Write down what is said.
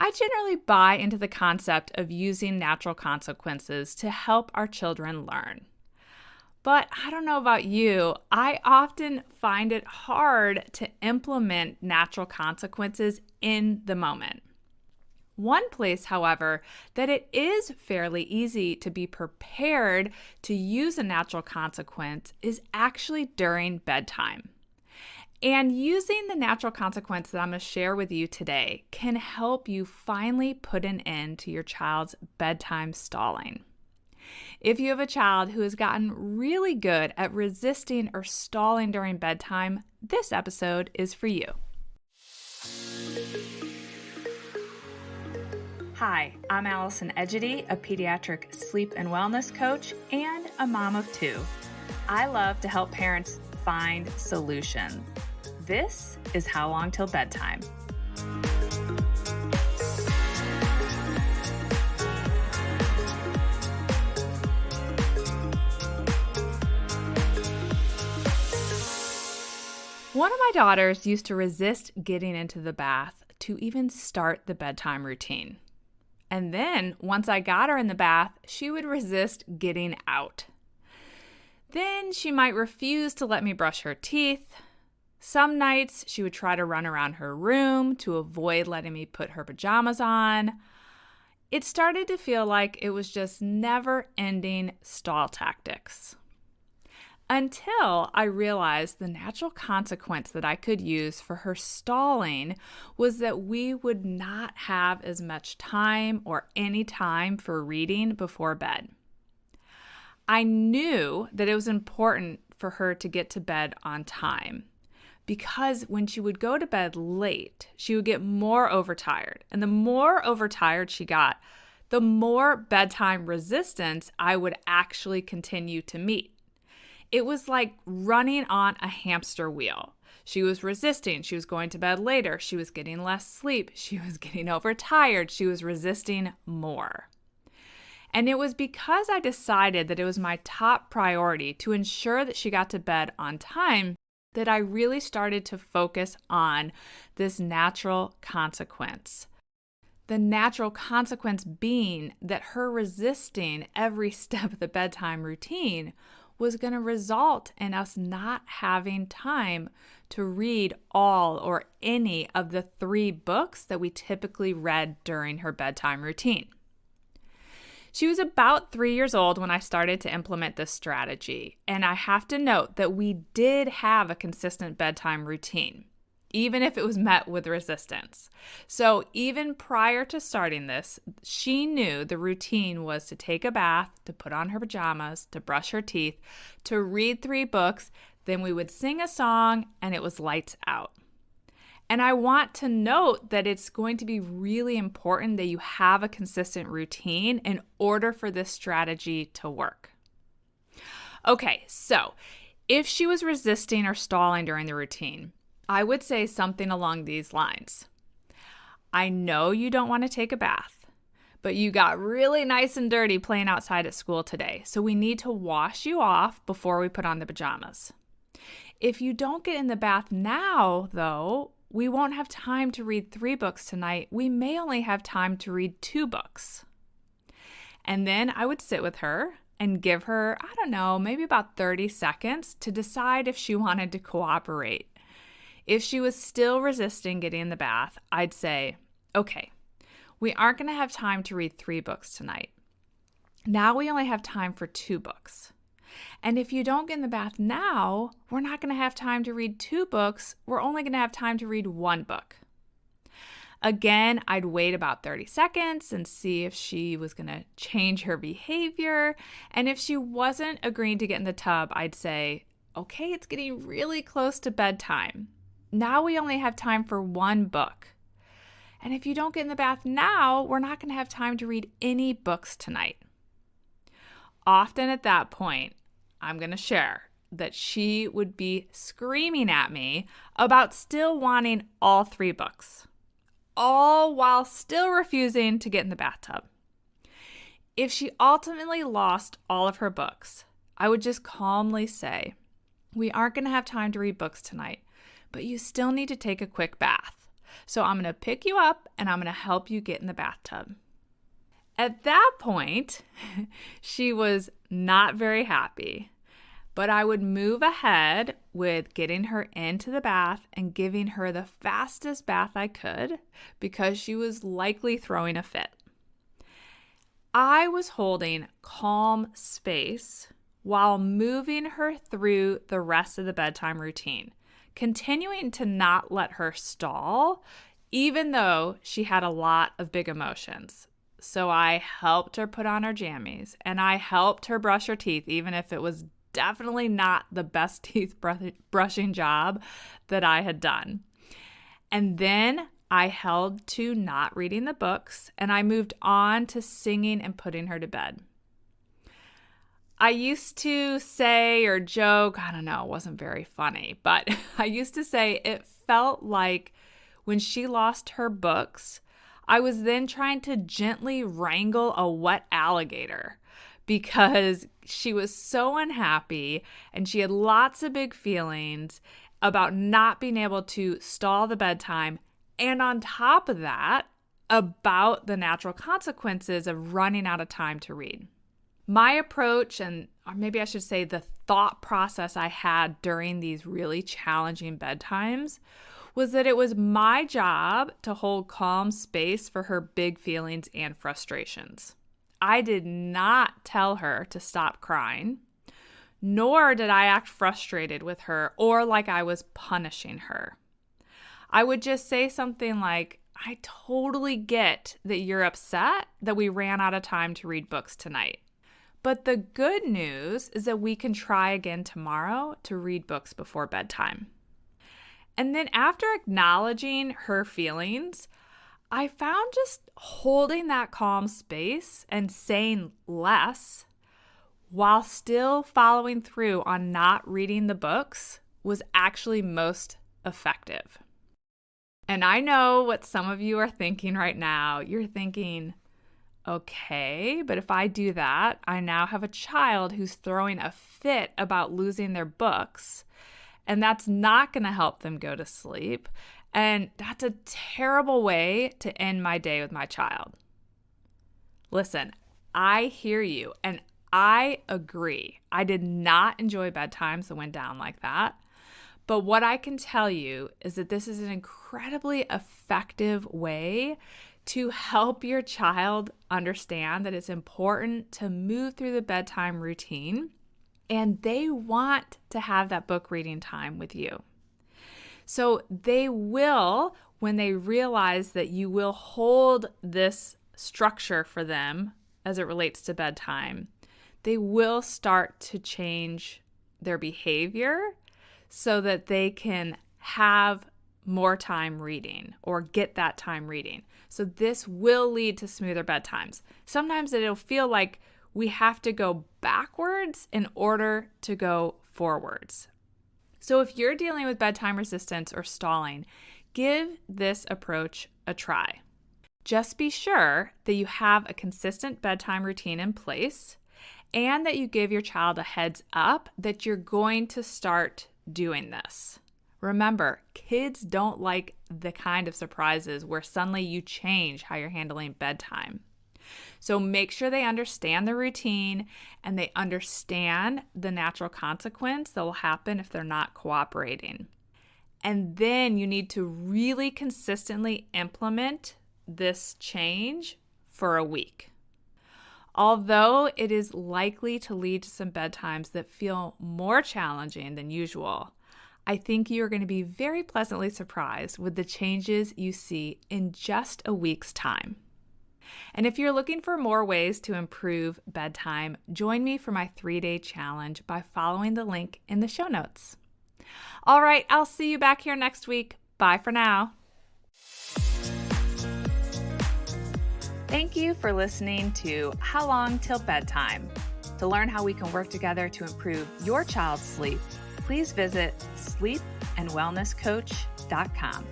I generally buy into the concept of using natural consequences to help our children learn. But I don't know about you, I often find it hard to implement natural consequences in the moment. One place, however, that it is fairly easy to be prepared to use a natural consequence is actually during bedtime. And using the natural consequence that I'm going to share with you today can help you finally put an end to your child's bedtime stalling. If you have a child who has gotten really good at resisting or stalling during bedtime, this episode is for you. Hi, I'm Allison, Egidi, a pediatric sleep and wellness coach and a mom of two. I love to help parents find solutions. This is How Long Till Bedtime. One of my daughters used to resist getting into the bath to even start the bedtime routine. And then, once I got her in the bath, she would resist getting out. Then she might refuse to let me brush her teeth. Some nights, she would try to run around her room to avoid letting me put her pajamas on. It started to feel like it was just never-ending stall tactics. Until I realized the natural consequence that I could use for her stalling was that we would not have as much time or any time for reading before bed. I knew that it was important for her to get to bed on time because when she would go to bed late, she would get more overtired. And the more overtired she got, the more bedtime resistance I would actually continue to meet. It was like running on a hamster wheel. She was resisting. She was going to bed later. She was getting less sleep. She was getting overtired. She was resisting more. And it was because I decided that it was my top priority to ensure that she got to bed on time that I really started to focus on this natural consequence. The natural consequence being that her resisting every step of the bedtime routine was going to result in us not having time to read all or any of the 3 books that we typically read during her bedtime routine. She was about 3 years old when I started to implement this strategy, and I have to note that we did have a consistent bedtime routine, even if it was met with resistance. So even prior to starting this, she knew the routine was to take a bath, to put on her pajamas, to brush her teeth, to read 3 books, then we would sing a song, and it was lights out. And I want to note that it's going to be really important that you have a consistent routine in order for this strategy to work. Okay, so if she was resisting or stalling during the routine, I would say something along these lines. I know you don't want to take a bath, but you got really nice and dirty playing outside at school today, so we need to wash you off before we put on the pajamas. If you don't get in the bath now, though, we won't have time to read 3 books tonight. We may only have time to read 2 books. And then I would sit with her and give her, I don't know, maybe about 30 seconds to decide if she wanted to cooperate. If she was still resisting getting in the bath, I'd say, okay, we aren't going to have time to read 3 books tonight. Now we only have time for 2 books. And if you don't get in the bath now, we're not going to have time to read 2 books. We're only going to have time to read 1 book. Again, I'd wait about 30 seconds and see if she was going to change her behavior. And if she wasn't agreeing to get in the tub, I'd say, okay, it's getting really close to bedtime. Now we only have time for 1 book. And if you don't get in the bath now, we're not going to have time to read any books tonight. Often at that point, I'm going to share that she would be screaming at me about still wanting all 3 books, all while still refusing to get in the bathtub. If she ultimately lost all of her books, I would just calmly say, we aren't going to have time to read books tonight, but you still need to take a quick bath. So I'm going to pick you up and I'm going to help you get in the bathtub. At that point, she was not very happy, but I would move ahead with getting her into the bath and giving her the fastest bath I could because she was likely throwing a fit. I was holding calm space while moving her through the rest of the bedtime routine, continuing to not let her stall, even though she had a lot of big emotions. So I helped her put on her jammies, and I helped her brush her teeth, even if it was definitely not the best teeth brushing job that I had done. And then I held to not reading the books, and I moved on to singing and putting her to bed. I used to say or joke, I don't know, it wasn't very funny, but I used to say it felt like when she lost her books, I was then trying to gently wrangle a wet alligator because she was so unhappy and she had lots of big feelings about not being able to stall the bedtime. And on top of that, about the natural consequences of running out of time to read. My approach, or maybe I should say the thought process I had during these really challenging bedtimes, was that it was my job to hold calm space for her big feelings and frustrations. I did not tell her to stop crying, nor did I act frustrated with her or like I was punishing her. I would just say something like, I totally get that you're upset that we ran out of time to read books tonight. But the good news is that we can try again tomorrow to read books before bedtime. And then after acknowledging her feelings, I found just holding that calm space and saying less while still following through on not reading the books was actually most effective. And I know what some of you are thinking right now. You're thinking, okay, but if I do that, I now have a child who's throwing a fit about losing their books. And that's not going to help them go to sleep. And that's a terrible way to end my day with my child. Listen, I hear you and I agree. I did not enjoy bedtimes that went down like that. But what I can tell you is that this is an incredibly effective way to help your child understand that it's important to move through the bedtime routine. And they want to have that book reading time with you. So they will, when they realize that you will hold this structure for them as it relates to bedtime, they will start to change their behavior so that they can have more time reading or get that time reading. So this will lead to smoother bedtimes. Sometimes it'll feel like we have to go backwards in order to go forwards. So if you're dealing with bedtime resistance or stalling, give this approach a try. Just be sure that you have a consistent bedtime routine in place and that you give your child a heads up that you're going to start doing this. Remember, kids don't like the kind of surprises where suddenly you change how you're handling bedtime. So make sure they understand the routine and they understand the natural consequence that will happen if they're not cooperating. And then you need to really consistently implement this change for a week. Although it is likely to lead to some bedtimes that feel more challenging than usual, I think you are going to be very pleasantly surprised with the changes you see in just a week's time. And if you're looking for more ways to improve bedtime, join me for my 3-day challenge by following the link in the show notes. All right, I'll see you back here next week. Bye for now. Thank you for listening to How Long Till Bedtime. To learn how we can work together to improve your child's sleep, please visit sleepandwellnesscoach.com.